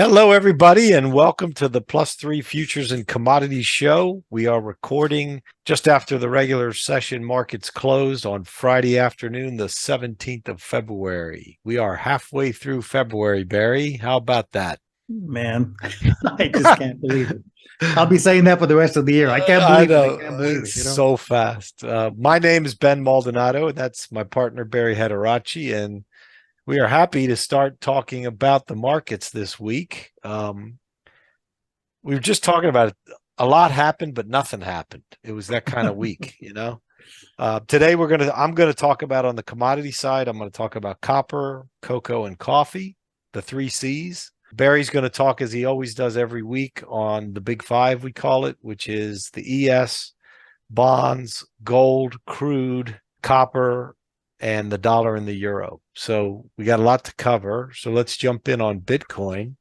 Hello, everybody, and welcome to the Plus3 Futures and Commodities Show. We are recording just after the regular session markets closed on Friday afternoon, the 17th of February. We are halfway through February, Barry. How about that? Man, I just can't believe it. I'll be saying that for the rest of the year. I can't I believe it. I know, can't believe it. it's so fast. My name is Ben Maldonado, and that's my partner, Barry Hederachi, and we are happy to start talking about the markets this week. We were just talking about it. A lot happened, but nothing happened. It was that kind of week, you know. Today I'm gonna talk about on the commodity side. I'm gonna talk about copper, cocoa, and coffee, the three C's. Barry's going to talk, as he always does every week, on the big five, we call it, which is the ES, bonds, gold, crude, copper, and the dollar and the euro. So we got a lot to cover. So let's jump in on Bitcoin.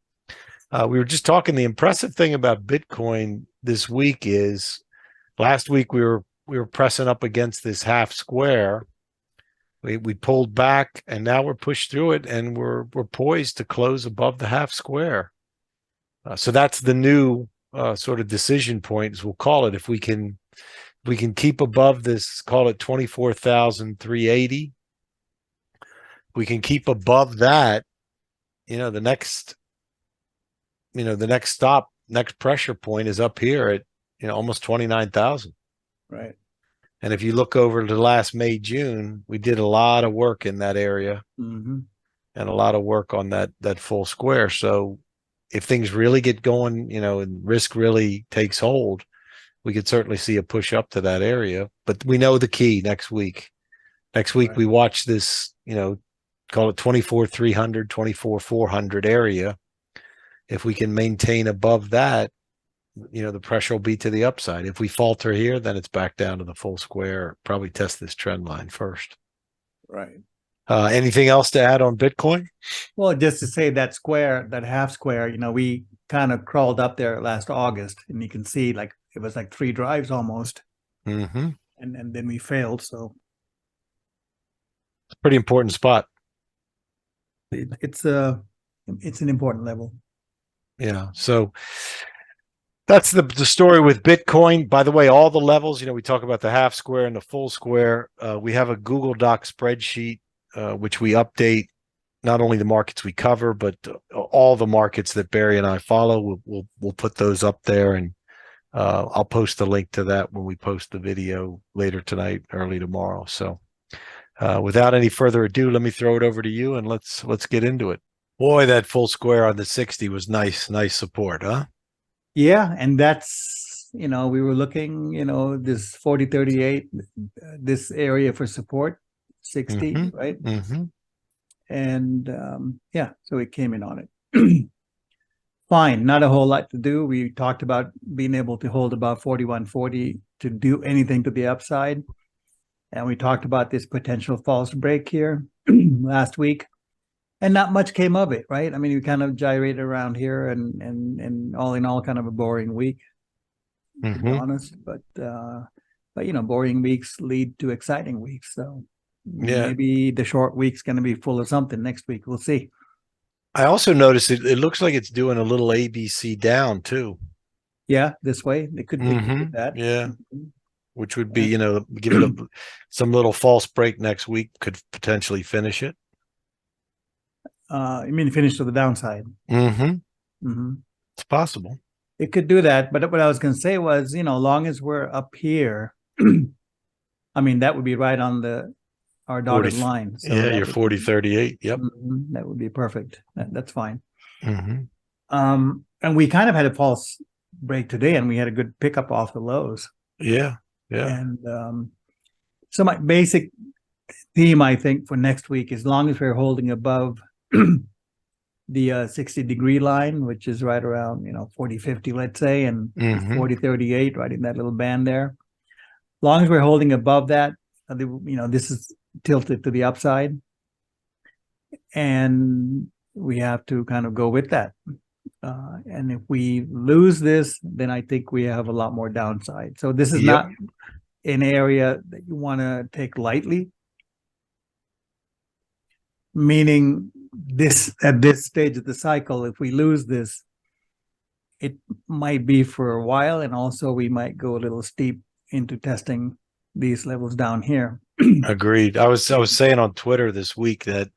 We were just talking. The impressive thing about Bitcoin this week is last week we were pressing up against this half square. We pulled back, and now we're pushed through it, and we're poised to close above the half square. So that's the new sort of decision point, as we'll call it. If we can keep above this, call it 24,380. We can keep above that. The next stop, next pressure point is up here at almost 29,000. Right. And if you look over to last May, June, we did a lot of work in that area and a lot of work on that full square. So if things really get going, and risk really takes hold, we could certainly see a push up to that area. But we know the key next week. Next week, we watch this, call it 24,300, 24,400 area. If we can maintain above that, the pressure will be to the upside. If we falter here, then it's back down to the full square. Probably test this trend line first. Right. Anything else to add on Bitcoin? Well, just to say that square, that half square, we kind of crawled up there last August, and you can see like it was like 3 drives almost. And then we failed. So it's a pretty important spot. It's an important level. Yeah. So that's the story with Bitcoin. By the way, all the levels, we talk about the half square and the full square. We have a Google Doc spreadsheet, which we update not only the markets we cover, but all the markets that Barry and I follow. We'll put those up there, and I'll post a link to that when we post the video later tonight, early tomorrow. So without any further ado, let me throw it over to you, and let's get into it. Boy, that full square on the 60 was nice support, huh? Yeah, and that's, we were looking, this 4038, this area for support, 60, right? And yeah, so it came in on it. Fine, not a whole lot to do. We talked about being able to hold about 4140 to do anything to the upside. And we talked about this potential false break here last week. And not much came of it, right? I mean, we kind of gyrated around here, and all in all, kind of a boring week, to be honest. But boring weeks lead to exciting weeks. So maybe the short week's going to be full of something next week. We'll see. I also noticed it looks like it's doing a little ABC down too. Yeah, this way they could do that. Yeah, which would be give it some little false break next week, could potentially finish it. You mean finish to the downside? It's possible. It could do that, but what I was going to say was, long as we're up here, I mean, that would be right on our dotted line. So yeah, your 4038. Yep, that would be perfect. That's fine. And we kind of had a false break today, and we had a good pickup off the lows. Yeah. And so my basic theme, I think, for next week, as long as we're holding above the 60-degree line, which is right around 4050, let's say, and 4038, right in that little band there. As long as we're holding above that, this is tilted to the upside, and we have to kind of go with that. And if we lose this, then I think we have a lot more downside. So this is not an area that you want to take lightly. Meaning this at this stage of the cycle, if we lose this, it might be for a while, and also we might go a little steep into testing these levels down here. Agreed. I was saying on Twitter this week that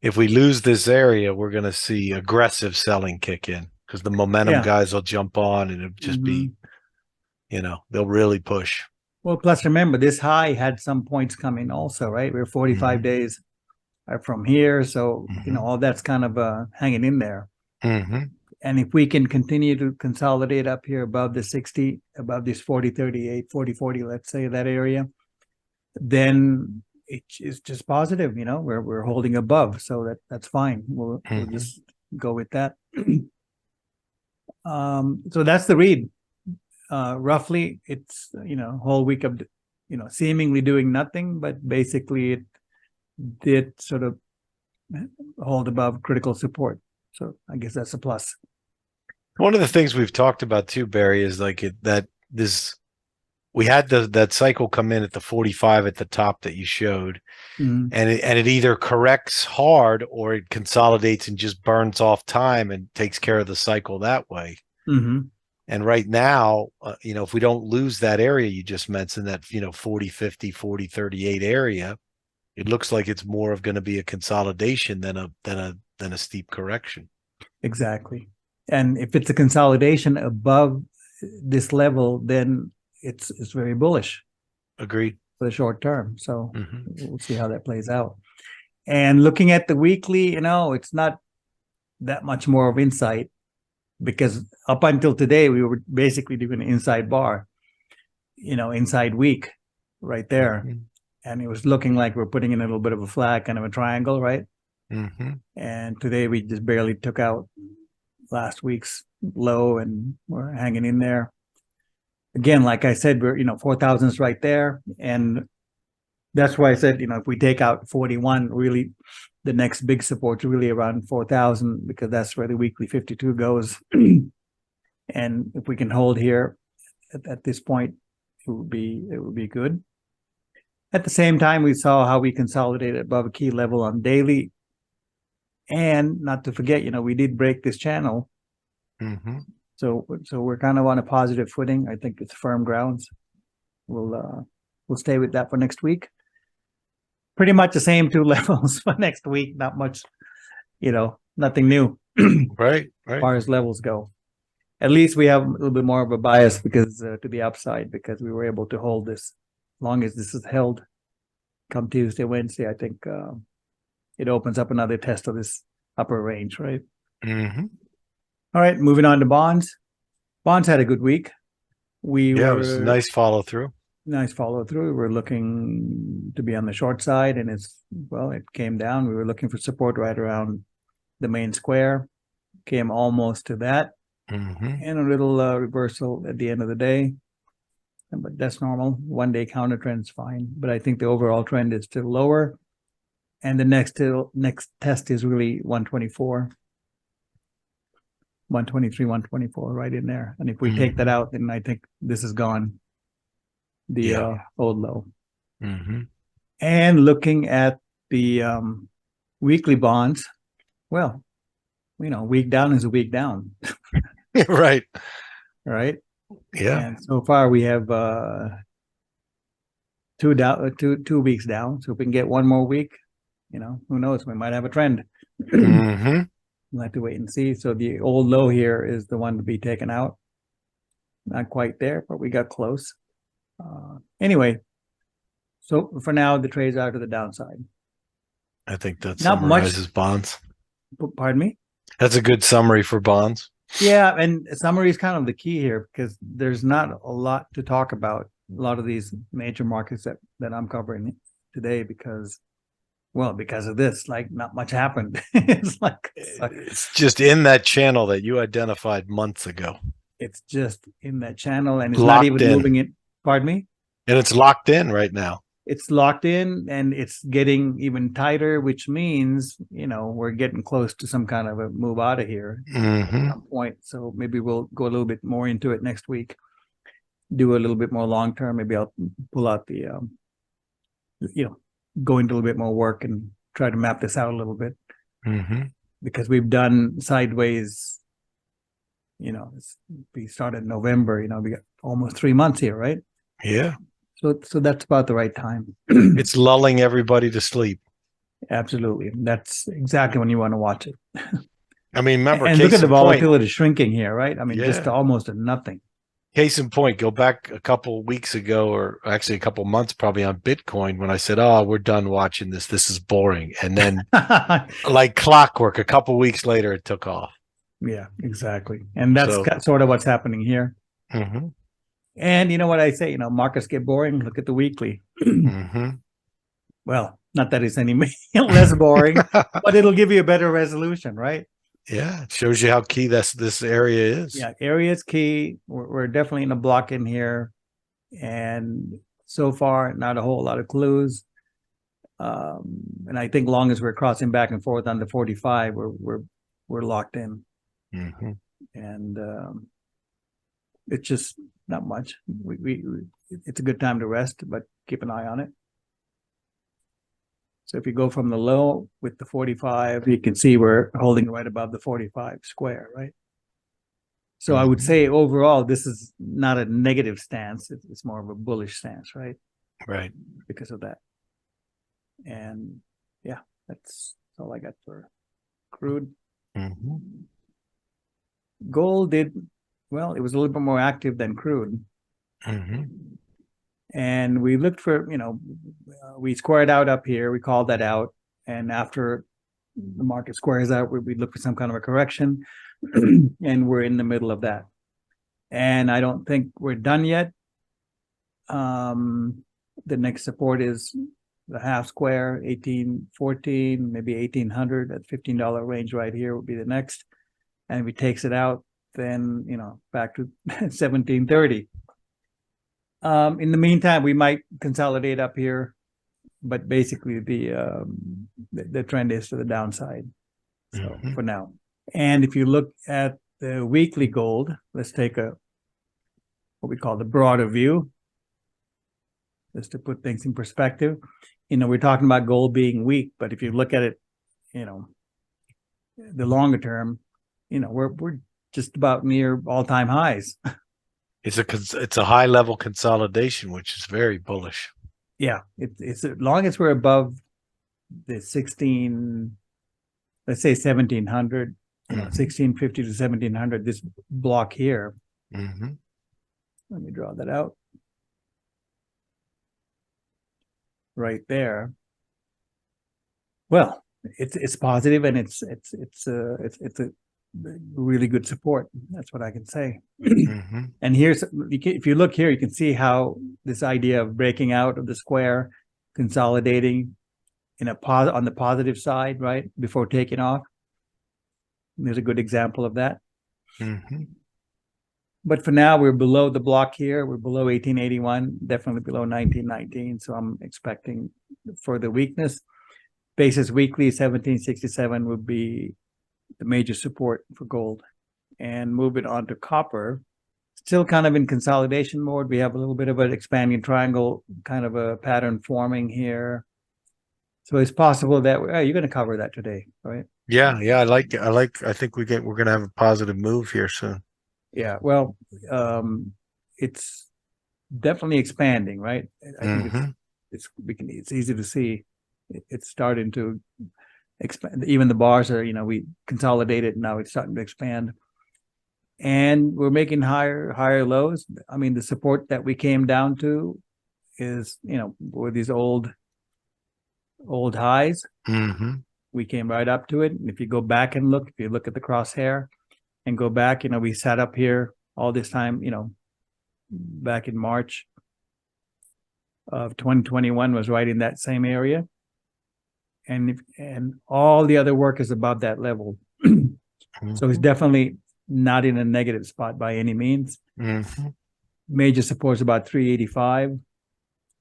if we lose this area, we're going to see aggressive selling kick in because the momentum guys will jump on and it'll just be, they'll really push. Well, plus remember, this high had some points coming also, right? We're 45 days from here. So, all that's kind of hanging in there. And if we can continue to consolidate up here above the 60, above this 40-38, 40-40, let's say that area, then it's just positive, we're holding above. So that's fine. We'll just go with that. So that's the read. Roughly it's, whole week of, seemingly doing nothing, but basically it did sort of hold above critical support. So I guess that's a plus. One of the things we've talked about too, Barry, is we had that cycle come in at the 45 at the top that you showed, and it either corrects hard or it consolidates and just burns off time and takes care of the cycle that way. And right now, if we don't lose that area you just mentioned, that 40-50, 40-38 area, it looks like it's more of going to be a consolidation than a steep correction. Exactly. And if it's a consolidation above this level, then it's very bullish. Agreed. For the short term. So we'll see how that plays out. And looking at the weekly, it's not that much more of insight, because up until today, we were basically doing an inside bar, inside week right there. And it was looking like we're putting in a little bit of a flag, kind of a triangle, right? And today we just barely took out last week's low and we're hanging in there. Again, like I said, we're 4,000 is right there, and that's why I said if we take out 41, really the next big support is really around 4,000, because that's where the weekly 52 goes. And if we can hold here at this point, it would be good. At the same time, we saw how we consolidated above a key level on daily, and not to forget, we did break this channel. So we're kind of on a positive footing. I think it's firm grounds. We'll stay with that for next week. Pretty much the same two levels for next week. Not much, nothing new. Right. As far as levels go. At least we have a little bit more of a bias because to the upside, because we were able to hold this. As long as this is held come Tuesday, Wednesday, I think it opens up another test of this upper range, right? All right, moving on to bonds. Bonds had a good week. It was a nice follow through. Nice follow through. We're looking to be on the short side, and it came down. We were looking for support right around the main square. Came almost to that, and a little reversal at the end of the day. But that's normal. 1 day counter trend is fine, but I think the overall trend is still lower. And the next test is really 124. 123, 124, right in there. And if we take that out, then I think this is gone. The old low. And looking at the weekly bonds, week down is a week down. Right. Right. Yeah. And so far we have 2 weeks down. So if we can get one more week, who knows? We might have a trend. We'll have to wait and see. So the old low here is the one to be taken out. Not quite there, but we got close. Anyway, so for now, the trades are to the downside. I think that Not summarizes much. bonds. Pardon me? That's a good summary for bonds. Yeah, and summary is kind of the key here, because there's not a lot to talk about. A lot of these major markets that I'm covering today, because of this, not much happened. It's just in that channel that you identified months ago. It's just in that channel, and it's not even moving it. Pardon me? And it's locked in right now. It's locked in, and it's getting even tighter, which means, we're getting close to some kind of a move out of here at some point. So maybe we'll go a little bit more into it next week. Do a little bit more long term. Maybe I'll pull out the, go into a little bit more work and try to map this out a little bit Mm-hmm. because we've done sideways. We started in November. We got almost 3 months here, right? Yeah. So that's about the right time. It's lulling everybody to sleep. Absolutely. That's exactly when you want to watch it. I mean, remember, And look at case the in point. volatility shrinking here, right? I mean, just Yeah. almost to nothing. Case in point, go back a couple weeks ago, or actually a couple months probably, on Bitcoin, when I said, "Oh, we're done watching this. This is boring." And then, like clockwork, a couple weeks later, it took off. Yeah, exactly. And that's So, sort of what's happening here. mm-hmm, And you know what I say, markets get boring. Look at the weekly. mm-hmm. Well, not that it's any less boring, but it'll give you a better resolution, right? Yeah, it shows you how key this area is. Yeah, area is key. We're definitely in a block in here. And so far, not a whole lot of clues. And I think long as we're crossing back and forth on the 45, we're locked in. Mm-hmm. And it's just not much. It's a good time to rest, but keep an eye on it. So if you go from the low with the 45, you can see we're holding right above the 45 square, right? So I would say overall, this is not a negative stance. It's more of a bullish stance, right? Right. Because of that. And yeah, that's all I got for crude. Mm-hmm. Gold did, well, it was a little bit more active than crude. Mm-hmm. And we looked for, we squared out up here. We called that out. And after the market squares out, we look for some kind of a correction. And we're in the middle of that. And I don't think we're done yet. The next support is the half square, 1814, maybe 1800 at $15 range right here would be the next. And if it takes it out, then, back to 1730. In the meantime, we might consolidate up here, but basically the trend is to the downside. So for now. And if you look at the weekly gold, let's take what we call the broader view, just to put things in perspective. We're talking about gold being weak, but if you look at it, the longer term, we're just about near all-time highs. It's a high level consolidation, which is very bullish. Yeah, it's as long as we're above the 16, let's say 1700, 1650 to 1700, this block here. Mm-hmm. Let me draw that out. Right there. Well, it's positive, and it's a really good support. That's what I can say. Mm-hmm. And if you look here, you can see how this idea of breaking out of the square, consolidating on the positive side, right, before taking off. There's a good example of that. Mm-hmm. But for now, we're below the block here. We're below 1881, definitely below 1919. So I'm expecting further weakness. Basis weekly 1767 would be the major support for gold. And moving on to copper, still kind of in consolidation mode. We have a little bit of an expanding triangle, kind of a pattern forming here. So it's possible that you're going to cover that today, right? Yeah, I think we're going to have a positive move here soon. Yeah, well, it's definitely expanding, right? I think it's easy to see it's starting to expand. Even the bars are, we consolidated, now it's starting to expand. And we're making higher lows. I mean, the support that we came down to is, were these old highs. Mm-hmm. We came right up to it. And if you go back and look, if you look at the crosshair and go back, we sat up here all this time, back in March of 2021 was right in that same area. And all the other work is above that level. So it's definitely not in a negative spot by any means. Mm-hmm. Major support is about 385.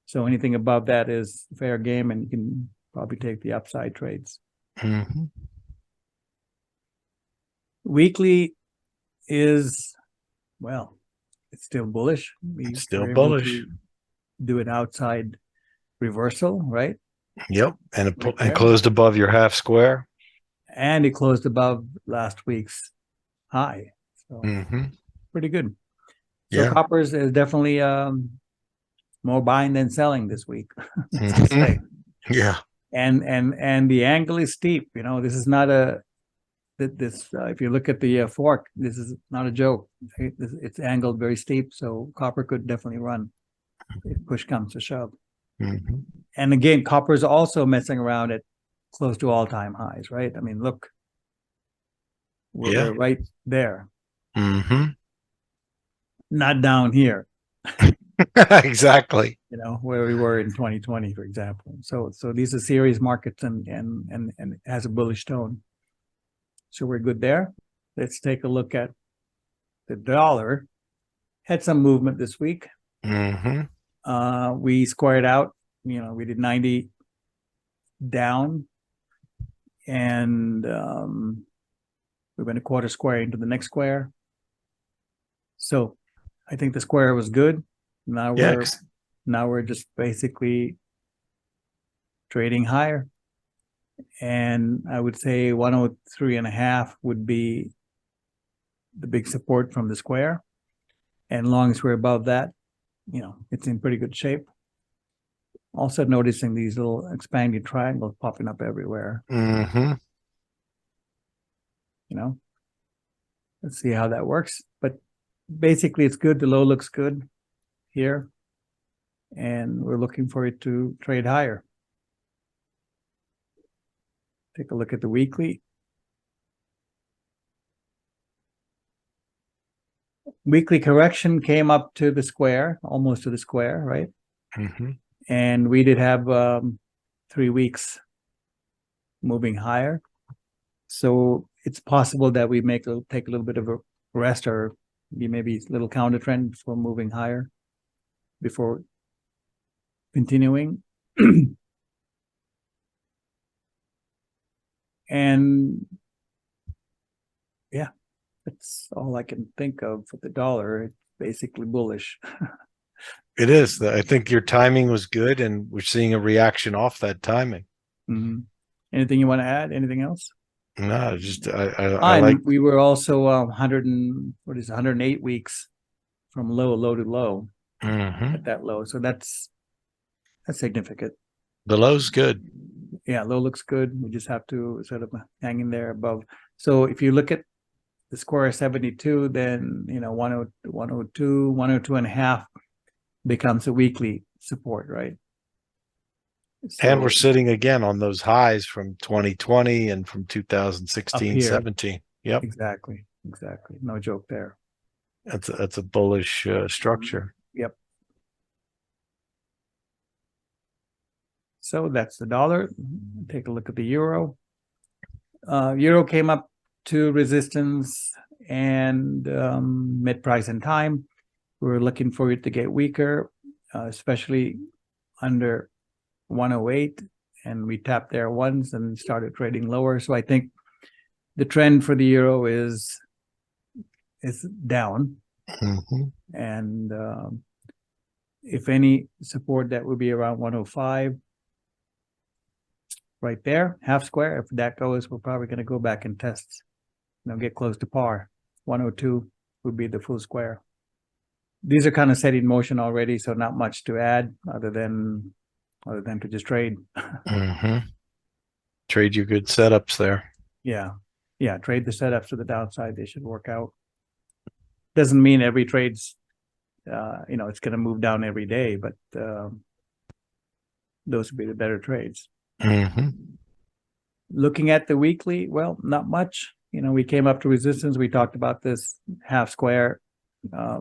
So anything above that is fair game, and you can probably take the upside trades. Mm-hmm. Weekly is, well, it's still bullish. It's still bullish. Do an outside reversal, right? Yep. And Right and there. closed above your half square. And it closed above last week's high. So pretty good. So Yeah. coppers is definitely more buying than selling this week. Yeah. And the angle is steep. You know, this is not a this. If you look at the fork, this is not a joke. It's angled very steep, so copper could definitely run if push comes to shove. And again, copper is also messing around at close to all-time highs, right? I mean, look, we're right there. Not down here. Exactly. You know, where we were in 2020, for example. So these are serious markets and it has a bullish tone. So we're good there. Let's take a look at the dollar. Had some movement this week. We squared out, you know, we did 90 down and we went a quarter square into the next square. So I think the square was good. Now we're just basically trading higher. And I would say 103.5 would be the big support from the square. And as long as we're above that, you know, it's in pretty good shape. Also noticing these little expanding triangles popping up everywhere. You know, let's see how that works. But basically, it's good. The low looks good here. And we're looking for it to trade higher. Take a look at the weekly. Weekly correction came up to the square, almost to the square, right? And we did have 3 weeks moving higher. So it's possible that we take a little bit of a rest or maybe a little counter trend for moving higher before continuing. And yeah, that's all I can think of for the dollar. It's basically bullish. It is. I think your timing was good, and we're seeing a reaction off that timing. Anything you want to add? Anything else? No, just I like. We were also 108 weeks from low to low at that low. So that's significant. The low's good. Yeah, low looks good. We just have to sort of hang in there above. So if you look at the square 72, then, you know, 102, 102.5 becomes a weekly support, right? So, and we're sitting again on those highs from 2020 and from 2016, 17. Yep. Exactly. No joke there. That's a bullish structure. Yep. So that's the dollar. Take a look at the euro. Euro came up to resistance and mid price and time. We're looking for it to get weaker, especially under 108, and we tapped there once and started trading lower. So I think the trend for the euro is down, and if any support, that would be around 105. Right there, half square. If that goes, we're probably going to go back and test, you know, get close to par. 102 would be the full square. These are kind of set in motion already, so not much to add other than to just trade. Trade your good setups there. Yeah, trade the setups to the downside. They should work out. Doesn't mean every trade's, you know, it's going to move down every day, but those would be the better trades. Looking at the weekly, well, not much. You know, we came up to resistance. We talked about this half square, I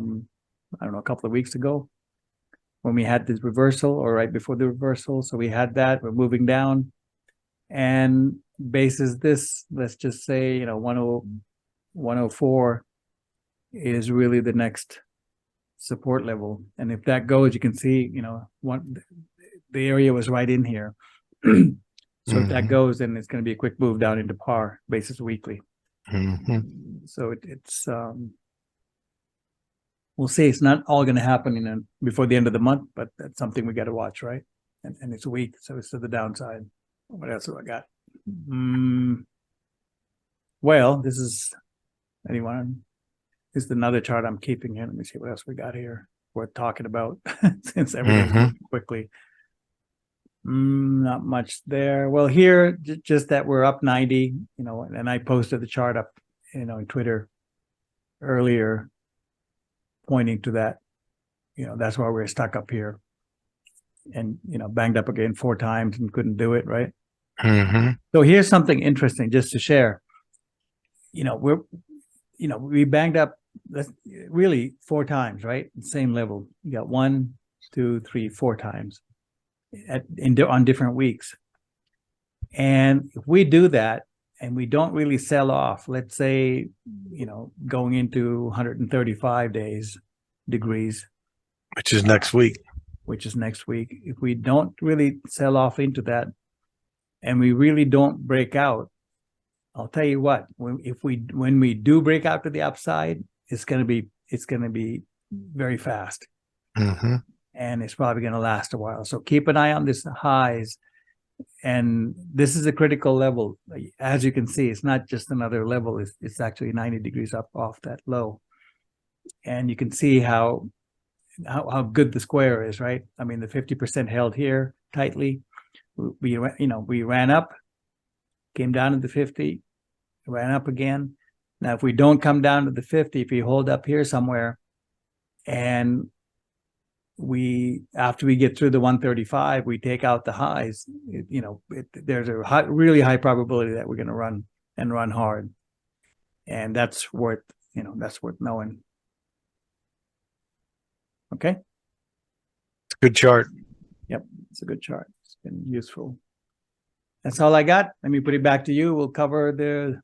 don't know, a couple of weeks ago when we had this reversal, or right before the reversal. So we had that. We're moving down, and basis this, let's just say, you know, 104 is really the next support level. And if that goes, you can see, you know, the area was right in here. So if that goes, then it's going to be a quick move down into par basis weekly. So it's we'll see. It's not all going to happen before the end of the month, but that's something we got to watch, right? and it's weak, so it's to the downside. What else have I got? Well, this is anyone. This is another chart I'm keeping here. Let me see what else we got here worth talking about since everything's moving quickly. Not much there. Well, here just that we're up 90, and I posted the chart up, in Twitter earlier, pointing to that. That's why we're stuck up here, and banged up again 4 times and couldn't do it, right? So here's something interesting just to share. We banged up really 4 times, right? Same level. You got 1, 2, 3, 4 times on different weeks. And if we do that and we don't really sell off, let's say, going into 135 degrees, which is next week. If we don't really sell off into that, and we really don't break out, I'll tell you what, when we do break out to the upside, it's going to be very fast. And it's probably going to last a while. So keep an eye on this highs. And this is a critical level. As you can see, it's not just another level. It's actually 90 degrees up off that low. And you can see how good the square is, right? I mean, the 50% held here tightly. We ran up, came down to the 50, ran up again. Now, if we don't come down to the 50, if we hold up here somewhere, and after we get through the 135, we take out the highs, there's a really high probability that we're going to run hard. And that's worth knowing. Okay. It's a good chart. Yep. It's a good chart. It's been useful. That's all I got. Let me put it back to you. We'll cover the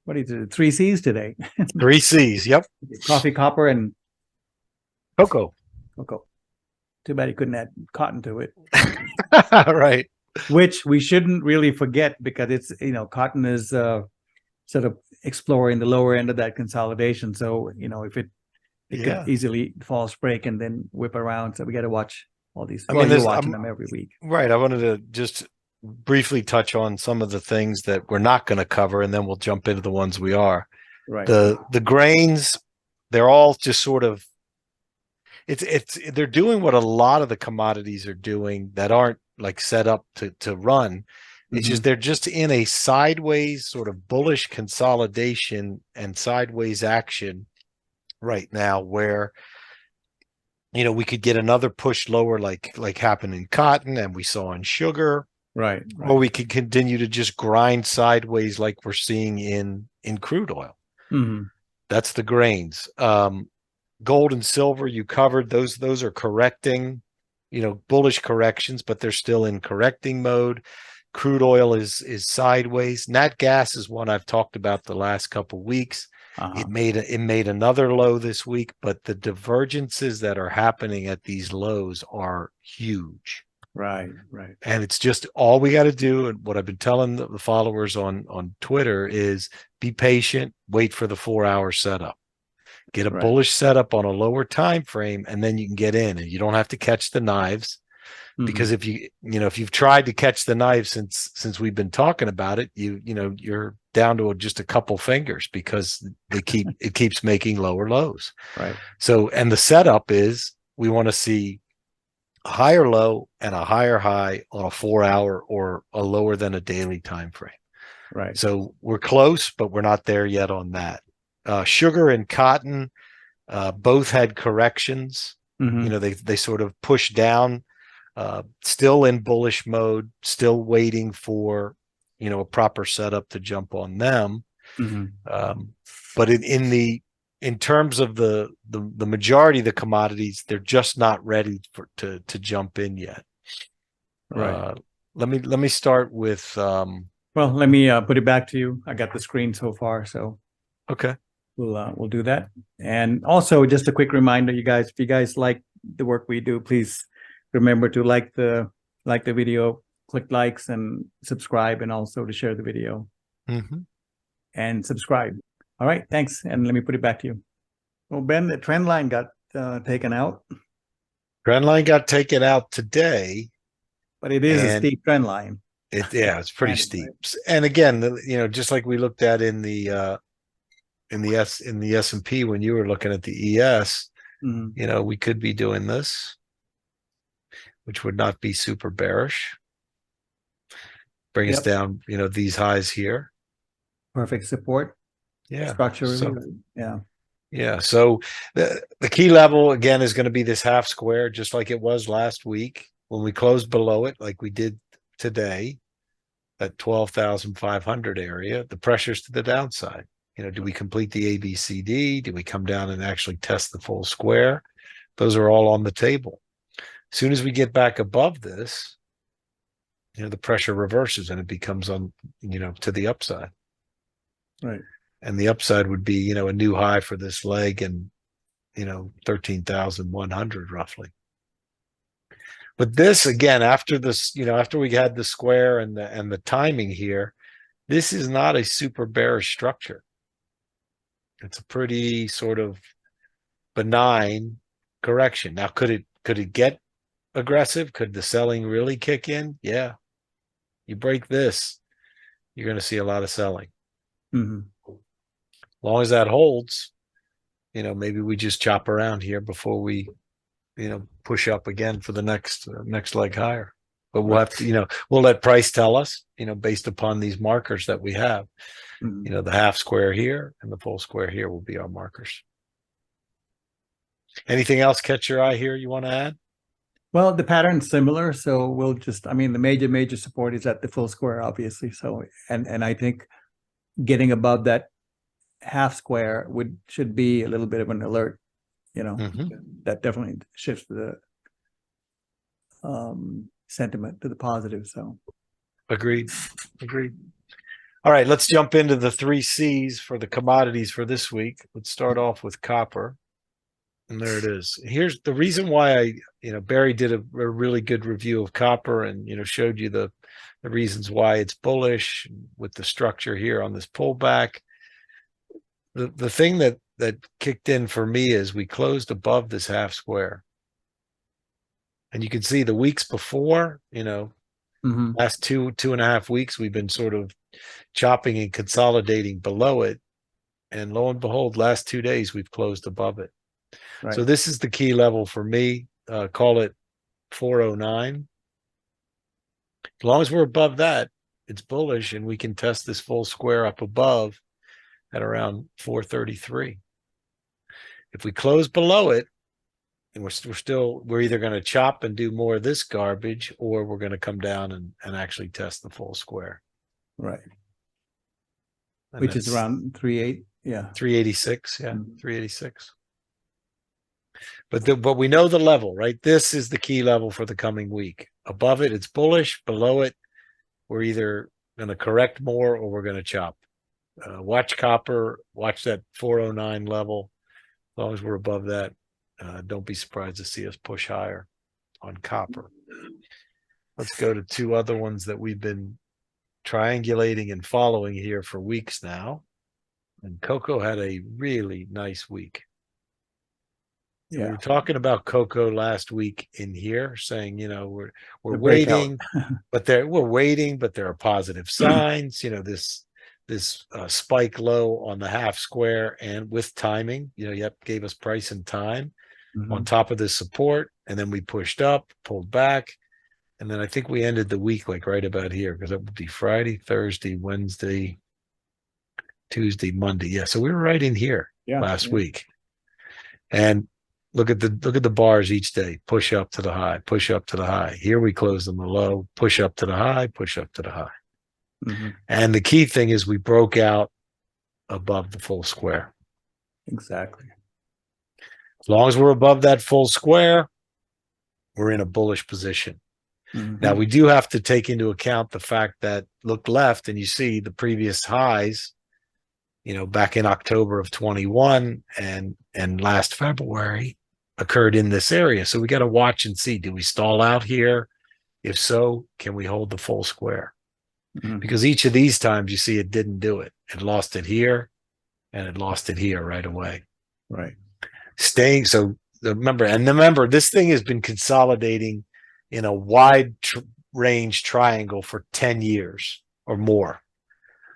3 C's today. 3 C's. Yep. Coffee, copper, and cocoa. Too bad you couldn't add cotton to it. Right. Which we shouldn't really forget, because it's, cotton is sort of exploring the lower end of that consolidation. So, if it could easily false break and then whip around. So we got to watch all these. You're watching them every week. Right. I wanted to just briefly touch on some of the things that we're not going to cover, and then we'll jump into the ones we are. Right. The grains, they're all just sort of, they're doing what a lot of the commodities are doing that aren't like set up to run. It's just, they're just in a sideways sort of bullish consolidation and sideways action right now, where we could get another push lower, like happened in cotton and we saw in sugar, right. Or we could continue to just grind sideways like we're seeing in crude oil. That's the grains. Gold and silver, you covered those are correcting, bullish corrections, but they're still in correcting mode. Crude oil is sideways. Nat gas is one I've talked about the last couple of weeks. It made another low this week, but the divergences that are happening at these lows are huge. Right. And it's just all we got to do, and what I've been telling the followers on Twitter is be patient, wait for the 4-hour setup. Get a bullish setup on a lower time frame, and then you can get in, and you don't have to catch the knives. Because if you've tried to catch the knives since we've been talking about it, you're down to just a couple fingers, because it keeps making lower lows. Right. So, and the setup is we want to see a higher low and a higher high on a 4-hour or a lower than a daily time frame. Right. So we're close, but we're not there yet on that. Sugar and cotton both had corrections. They sort of pushed down. Still in bullish mode, still waiting for a proper setup to jump on them. But in terms of the majority of the commodities, they're just not ready to jump in yet. Right. Let me start with well, let me put it back to you. I got the screen so far, so okay. We'll do that. And also, just a quick reminder, you guys, if you guys like the work we do, please remember to like the video, click likes, and subscribe, and also to share the video and subscribe. All right, thanks. And let me put it back to you. Well, Ben, the trend line got taken out. Trend line got taken out today, But it is a And steep trend line. it's pretty Granted, steep. right? And again, just like we looked at in the S&P when you were looking at the ES, Mhm. we could be doing this, which would not be super bearish. Bring us Yep. down, these highs here. Perfect support Yeah. structurally. So Yeah. yeah. So the key level again is going to be this half square, just like it was last week when we closed below it, like we did today, that 12,500 area. The pressures to the downside. Do we complete the ABCD? Do we come down and actually test the full square? Those are all on the table. As soon as we get back above this, the pressure reverses and it becomes on, to the upside. Right. And the upside would be, a new high for this leg and, 13,100 roughly. But this again, after this, after we had the square and the timing here, this is not a super bearish structure. It's a pretty sort of benign correction. Now, could it get aggressive? Could the selling really kick in? Yeah. You break this, you're going to see a lot of selling. Mhm. As long as that holds, maybe we just chop around here before we, push up again for the next leg higher. But we'll have to, we'll let price tell us, based upon these markers that we have. Mhm. The half square here and the full square here will be our markers. Anything else catch your eye here you want to add? Well, the pattern's similar, so we'll just, I mean, the major support is at the full square, obviously. So, and I think getting above that half square should be a little bit of an alert, that definitely shifts the sentiment to the positive. So Agreed. All right, let's jump into the 3 C's for the commodities for this week. Let's start off with copper. And there it is. Here's the reason why Barry did a really good review of copper and, showed you the reasons why it's bullish with the structure here on this pullback. The thing that kicked in for me is we closed above this half square. And you can see the weeks before, last 2.5 weeks, we've been sort of chopping and consolidating below it. And lo and behold, last 2 days, we've closed above it. right. So this is the key level for me. Call it 409. As long as we're above that, it's bullish, and we can test this full square up above at around 433. If we close below it, and we're either going to chop and do more of this garbage, or we're going to come down and actually test the full square. Right. And Which is around 3.8. Yeah. 386. Yeah. 386. But we know the level, right? This is the key level for the coming week. Above it, it's bullish. Below it, we're either going to correct more or we're going to chop. Watch copper. Watch that 409 level. As long as we're above that, don't be surprised to see us push higher on copper. Let's go to two other ones that we've been triangulating and following here for weeks now. And cocoa had a really nice week. Yeah. We were talking about cocoa last week in here, saying, we're waiting, but there are positive signs. This spike low on the half square and with timing, gave us price and time on top of this support, and then we pushed up, pulled back, and then I think we ended the week like right about here, because it would be Friday, Thursday, Wednesday, Tuesday, Monday. Yeah, so we were right in here last week, and look at the bars each day. Push up to the high, push up to the high. Here we close them the low, push up to the high, push up to the high. And the key thing is we broke out above the full square. Exactly. As long as we're above that full square, we're in a bullish position. Now, we do have to take into account the fact that look left and you see the previous highs, back in October of 21 and last February occurred in this area. So we got to watch and see, do we stall out here? If so, can we hold the full square? Because each of these times you see it didn't do it. It lost it here and it lost it here right away. Right. So remember, this thing has been consolidating in a wide range triangle for 10 years or more.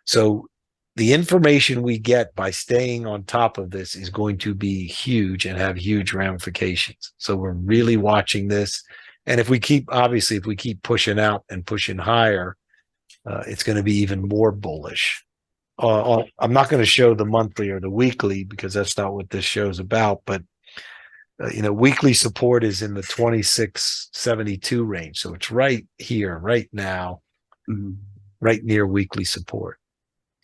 So the information we get by staying on top of this is going to be huge and have huge ramifications. So we're really watching this. And if we keep pushing out and pushing higher, it's going to be even more bullish. I'm not going to show the monthly or the weekly because that's not what this show's about. But weekly support is in the 2672 range, so it's right here, right now, right near weekly support.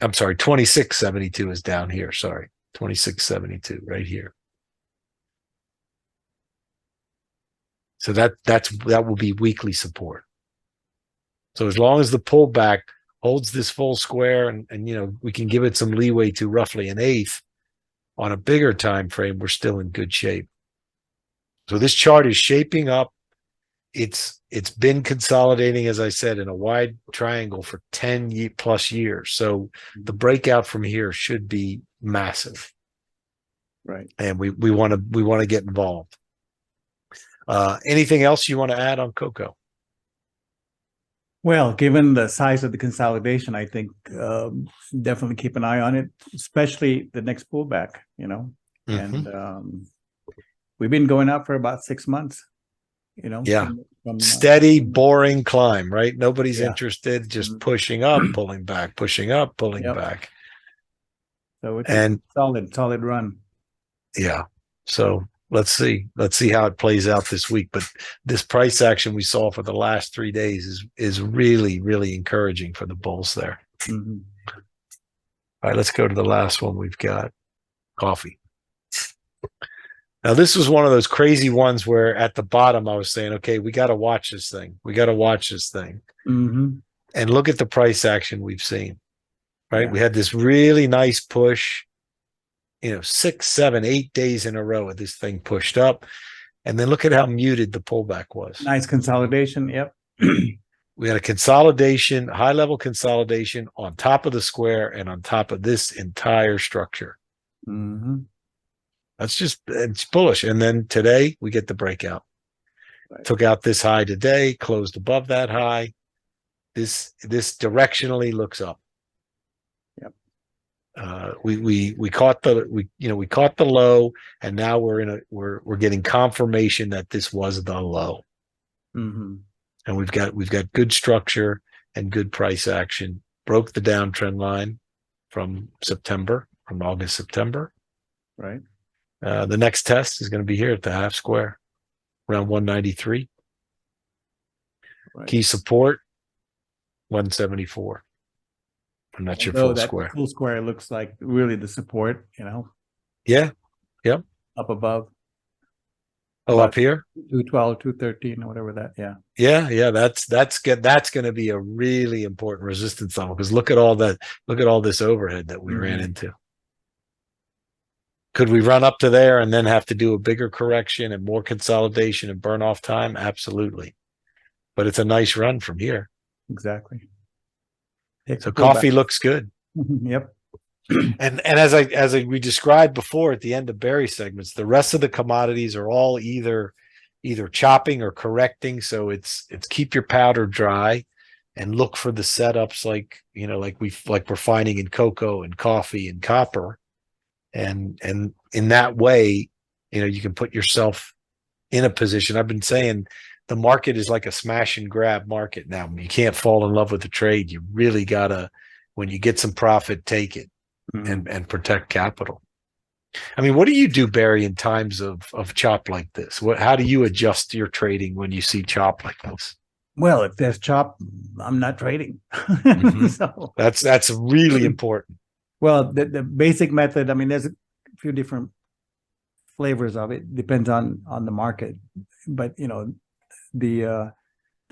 I'm sorry, 2672 is down here. Sorry, 2672 right here. So that will be weekly support. So as long as the pullback holds this full square and we can give it some leeway to roughly an eighth on a bigger time frame, we're still in good shape. So this chart is shaping up. It's been consolidating, as I said, in a wide triangle for 10 plus years. So the breakout from here should be massive. Right. And we want to get involved. Anything else you want to add on cocoa? Well, given the size of the consolidation, I think definitely keep an eye on it, especially the next pullback, and we've been going up for about 6 months, Yeah. Steady, boring climb, right? Nobody's interested, just pushing up, pulling back, pushing up, pulling back. So it's a solid run. Yeah. So let's see how it plays out this week. But this price action we saw for the last 3 days is really, really encouraging for the bulls there. All right, let's go to the last one we've got, coffee. Now, this was one of those crazy ones where at the bottom I was saying, okay, we got to watch this thing. We got to watch this thing. And look at the price action we've seen, right? Yeah. We had this really nice push, 6, 7, 8 days in a row with this thing pushed up. And then look at how muted the pullback was. Nice consolidation. Yep. We had a consolidation, high-level consolidation on top of the square and on top of this entire structure. It's bullish. And then today we get the breakout. Right. Took out this high today, closed above that high. This directionally looks up. Yep. We caught the low, and now we're getting confirmation that this was the low. And we've got good structure and good price action. Broke the downtrend line from August, September. Right. The next test is going to be here at the half square, around 193. Right. Key support, 174. And that's your full square. Full square looks like really the support, Yeah. Yep. Up above. Oh, up here? 212, 213, or whatever that. Yeah. Yeah. That's good. That's going to be a really important resistance level because look at all this overhead that we ran into. Could we run up to there and then have to do a bigger correction and more consolidation and burn off time? Absolutely. But it's a nice run from here. Exactly. So coffee looks good. Yep. And as we described before at the end of Barry segments, the rest of the commodities are all either chopping or correcting. So it's keep your powder dry and look for the setups like we're finding in cocoa and coffee and copper. And in that way, you can put yourself in a position. I've been saying the market is like a smash and grab market now. You can't fall in love with the trade. You really gotta, when you get some profit, take it and protect capital. I mean, what do you do, Barry, in times of chop like this? How do you adjust your trading when you see chop like this? Well, if there's chop, I'm not trading. So that's really important. Well, the basic method, I mean, there's a few different flavors of it. Depends on the market. But, the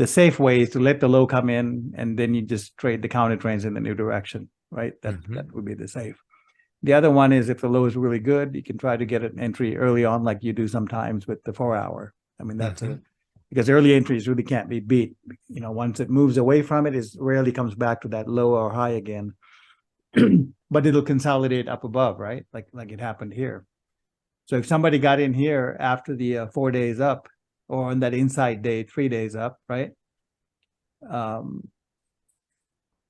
safe way is to let the low come in and then you just trade the counter trends in the new direction, right? That would be the safe. The other one is if the low is really good, you can try to get an entry early on like you do sometimes with the 4 hour. I mean, that's because early entries really can't be beat. Once it moves away from it, it rarely comes back to that low or high again. But it'll consolidate up above, right? Like it happened here. So if somebody got in here after the 4 days up or on that inside day, 3 days up, right?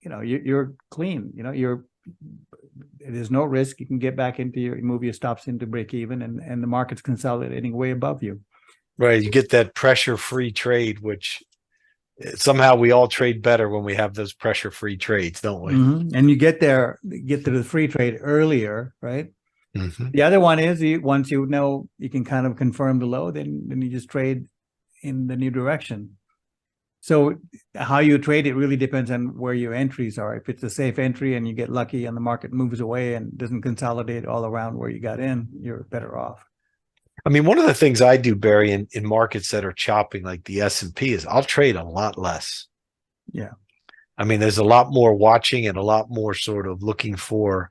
you're clean. There's no risk. You can get back into move your stops into break even, and the market's consolidating way above you. Right. You get that pressure-free trade, which somehow we all trade better when we have those pressure-free trades, don't we? And you get to the free trade earlier, right? The other one is once you know you can kind of confirm the low, then you just trade in the new direction. So how you trade it really depends on where your entries are. If it's a safe entry and you get lucky and the market moves away and doesn't consolidate all around where you got in, you're better off. I mean, one of the things I do, Barry, in markets that are chopping like the S&P is I'll trade a lot less. Yeah. I mean, there's a lot more watching and a lot more sort of looking for,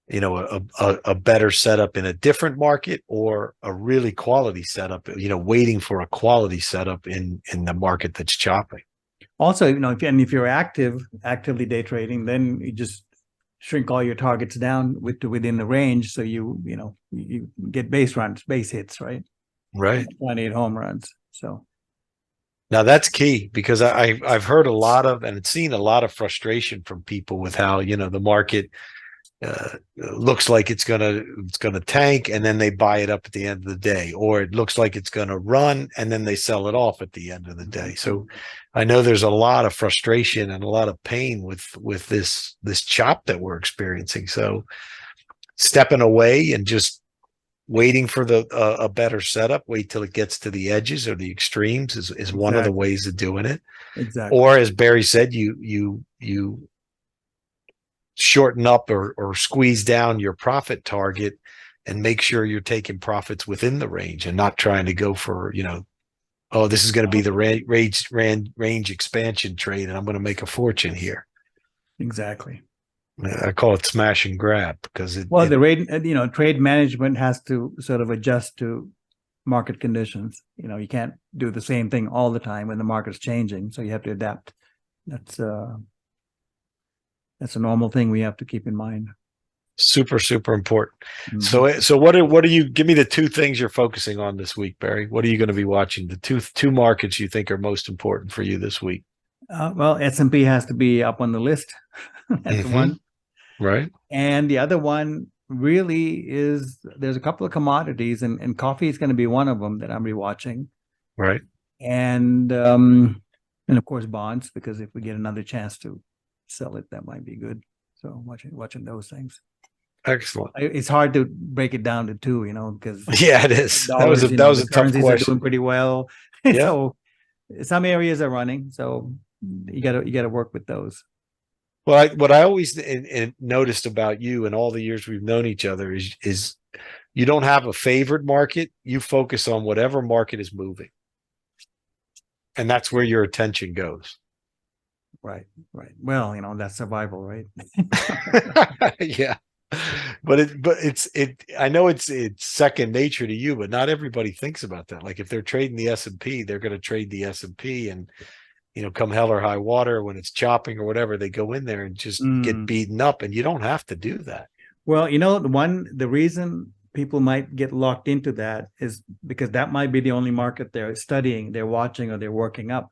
a better setup in a different market or a really quality setup, waiting for a quality setup in the market that's chopping. Also, if you're actively day trading, then you just shrink all your targets down within the range. So you get base hits, right? Right. 1.8 home runs. So now that's key, because I've heard a lot of and seen a lot of frustration from people with how, the market looks like it's gonna tank, and then they buy it up at the end of the day, or it looks like it's gonna run and then they sell it off at the end of the day. So I know there's a lot of frustration and a lot of pain with this chop that we're experiencing. So stepping away and just waiting for a better setup, wait till it gets to the edges or the extremes is one of the ways of doing it. Exactly. Or as Barry said, you shorten up or squeeze down your profit target and make sure you're taking profits within the range and not trying to go for, this is going to be the range expansion trade and I'm going to make a fortune here. Exactly. I call it smash and grab because the rate, trade management has to sort of adjust to market conditions. You can't do the same thing all the time when the market's changing. So you have to adapt. That's a normal thing we have to keep in mind. Super, super important. So what are you, give me the two things you're focusing on this week, Barry? What are you going to be watching? The two markets you think are most important for you this week? Well, S&P has to be up on the list. That's the one. Right. And the other one really is there's a couple of commodities, and coffee is going to be one of them that I'm rewatching. Right. And of course bonds, because if we get another chance to sell it, that might be good. So watching those things. Excellent. It's hard to break it down to two, because it is. That was a tough question. Are doing pretty well. Yeah. So some areas are running. So you got to work with those. Well, what I always noticed about you and all the years we've known each other is you don't have a favorite market. You focus on whatever market is moving, and that's where your attention goes. Right. Well, that's survival, right? Yeah. But it's I know it's second nature to you, but not everybody thinks about that. Like if they're trading the S&P, they're going to trade the S&P, and come hell or high water, when it's chopping or whatever, they go in there and just get beaten up, and you don't have to do that. Well, the reason people might get locked into that is because that might be the only market they're studying, they're watching, or they're working up.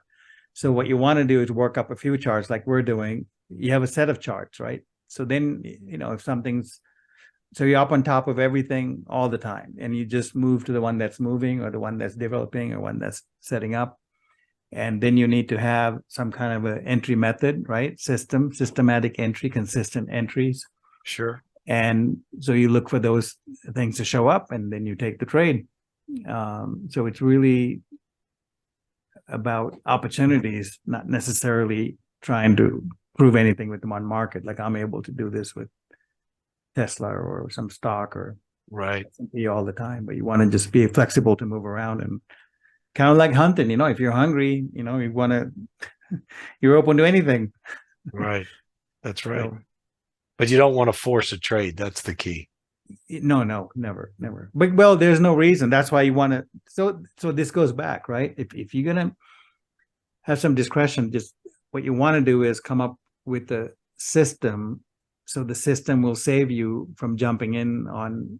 So what you want to do is work up a few charts like we're doing. You have a set of charts, right? So then, if so you're up on top of everything all the time, and you just move to the one that's moving, or the one that's developing, or one that's setting up. And then you need to have some kind of an entry method, right? Systematic entry, consistent entries. Sure. And so you look for those things to show up, and then you take the trade. So it's really about opportunities, not necessarily trying to prove anything with one market. Like I'm able to do this with Tesla or some stock or right S&P all the time, but you want to just be flexible to move around, and kind of like hunting. If you're hungry, you want to, you're open to anything. Right. That's right. So, but you don't want to force a trade. That's the key. No, never. But there's no reason. That's why you want to. So this goes back, right? If you're gonna have some discretion, just what you want to do is come up with a system, so the system will save you from jumping in on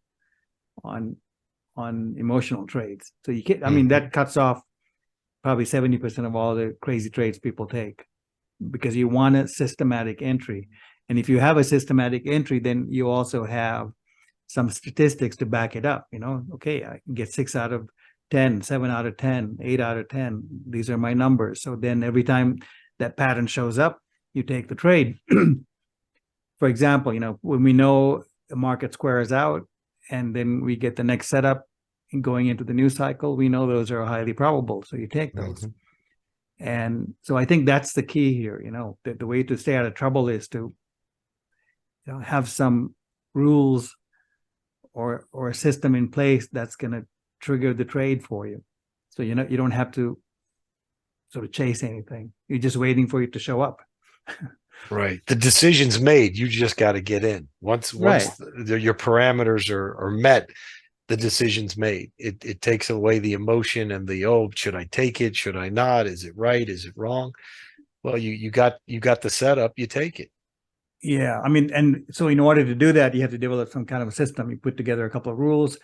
emotional trades. So you can't. I mean, that cuts off probably 70% of all the crazy trades people take, because you want a systematic entry. And if you have a systematic entry, then you also have some statistics to back it up. Okay, I can get 6 out of 10, 7 out of 10, 8 out of 10. These are my numbers. So then every time that pattern shows up, you take the trade. For example, when we know the market squares out and then we get the next setup going into the new cycle, we know those are highly probable. So you take those. Mm-hmm. And so I think that's the key here. The way to stay out of trouble is to have some rules or a system in place that's going to trigger the trade for you. So you don't have to sort of chase anything. You're just waiting for it to show up. Right. The decision's made. You just got to get in. Once your parameters are met, the decision's made. It takes away the emotion and the, should I take it? Should I not? Is it right? Is it wrong? Well, you got the setup, you take it. Yeah. I mean, and so in order to do that, you have to develop some kind of a system. You put together a couple of rules,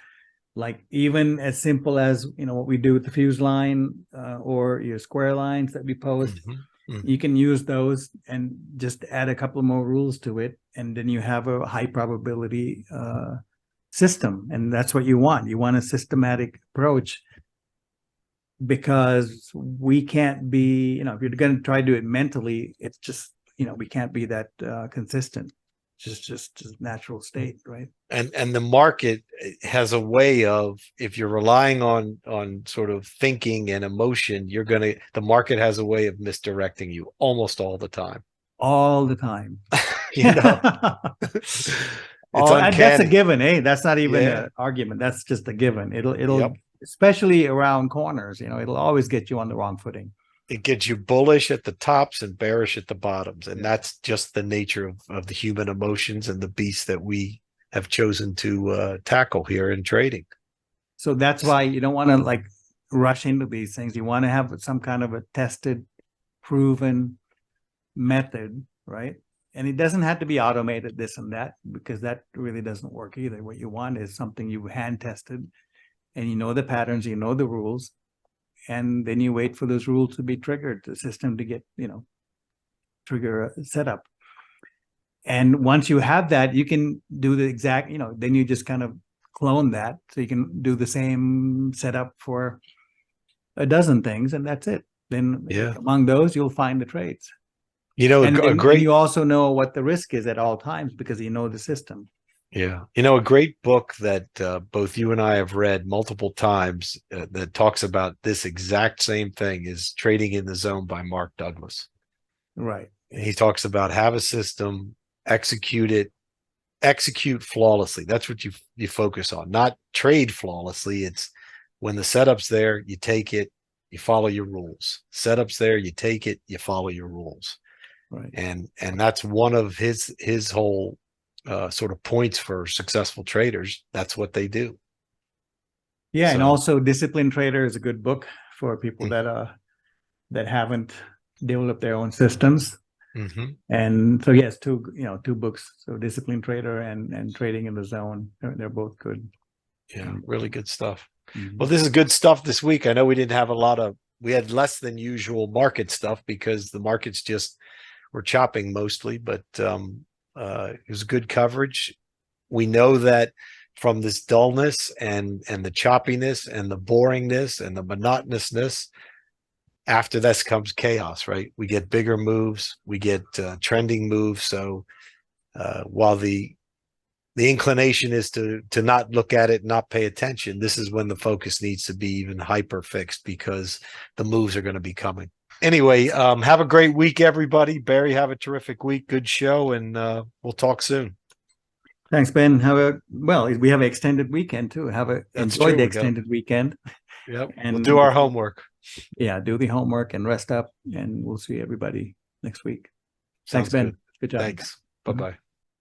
like even as simple as, what we do with the fuse line or your square lines that we post. Mm-hmm. Mm-hmm. You can use those and just add a couple more rules to it. And then you have a high probability system. And that's what you want. You want a systematic approach, because we can't be, if you're going to try to do it mentally, it's just, we can't be that consistent. Just natural state, right? And the market has a way of, if you're relying on sort of thinking and emotion, the market has a way of misdirecting you almost all the time. All the time. It's uncanny. That's a given, eh? That's not even an argument. That's just a given. It'll especially around corners, it'll always get you on the wrong footing. It gets you bullish at the tops and bearish at the bottoms. And that's just the nature of the human emotions and the beast that we have chosen to tackle here in trading. So that's why you don't want to rush into these things. You want to have some kind of a tested, proven method, right? And it doesn't have to be automated, this and that, because that really doesn't work either. What you want is something you hand tested, and you know the patterns, you know the rules, and then you wait for those rules to be triggered, the system to get, trigger a setup. And once you have that, you can do the exact, then you just kind of clone that. So you can do the same setup for a dozen things, and that's it. Then among those, you'll find the trades. And you also know what the risk is at all times, because you know the system. Yeah. A great book that both you and I have read multiple times that talks about this exact same thing is Trading in the Zone by Mark Douglas. Right. And he talks about have a system, execute flawlessly. That's what you focus on, not trade flawlessly. It's when the setup's there, you take it, you follow your rules. Setup's there, you take it, you follow your rules. Right. And that's one of his whole sort of points for successful traders. That's what they do. Yeah. So, and also Disciplined Trader is a good book for people that haven't developed their own systems. Mm-hmm. And so yes, two books. So Disciplined Trader and Trading in the Zone. They're both good. Yeah, really good stuff. Mm-hmm. Well, this is good stuff this week. I know we didn't have we had less than usual market stuff because the markets just were chopping mostly, but it was good coverage. We know that from this dullness and the choppiness and the boringness and the monotonousness, after this comes chaos, right? We get bigger moves, we get trending moves. So while the inclination is to not look at it, not pay attention, this is when the focus needs to be even hyper fixed, because the moves are going to be coming. Anyway, have a great week, everybody. Barry, have a terrific week. Good show, and we'll talk soon. Thanks, Ben. We have an extended weekend too. Enjoy the extended weekend. Yep. And we'll do our homework. Yeah, do the homework and rest up, and we'll see everybody next week. Sounds Thanks, Ben. Good job. Thanks. Bye-bye.